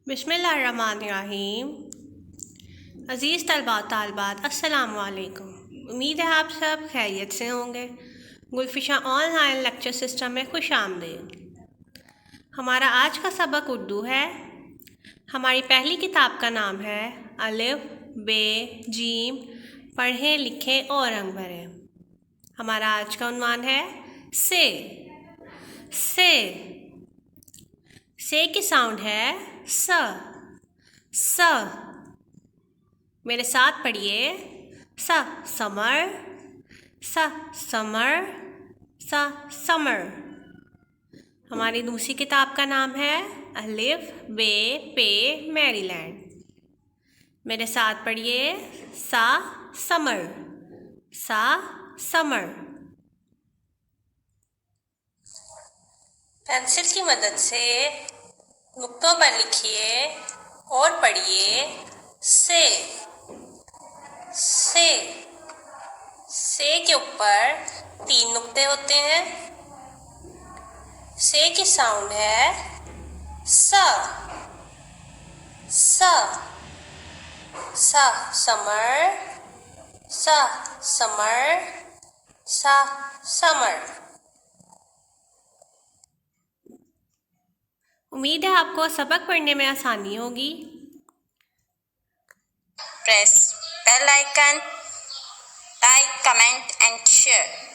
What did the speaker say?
बिस्मिल्लाहिर्रहमानिर्रहीम। अज़ीज़ तलबा तालबात अस्सलाम वालेकुम। उम्मीद है आप सब खैरियत से होंगे। गुलफिशा ऑनलाइन लेक्चर सिस्टम में खुश आमदीद। हमारा आज का सबक उर्दू है। हमारी पहली किताब का नाम है अलिफ बे जीम, पढ़ें लिखें और रंग भरें। हमारा आज का उन्वान है से। से की साउंड है स। स। मेरे साथ पढ़िए। स समर, स समर, स समर। हमारी दूसरी किताब का नाम है अलिफ बे पे मैरीलैंड। मेरे साथ पढ़िए। सा समर, सा समर। पेंसिल की मदद से नुक्तों पर लिखिए और पढ़िए से। से के ऊपर 3 नुक्ते होते हैं। से की साउंड है स। स समर, स समर, स समर। उम्मीद है आपको सबक पढ़ने में आसानी होगी। Press bell icon, like, comment and share.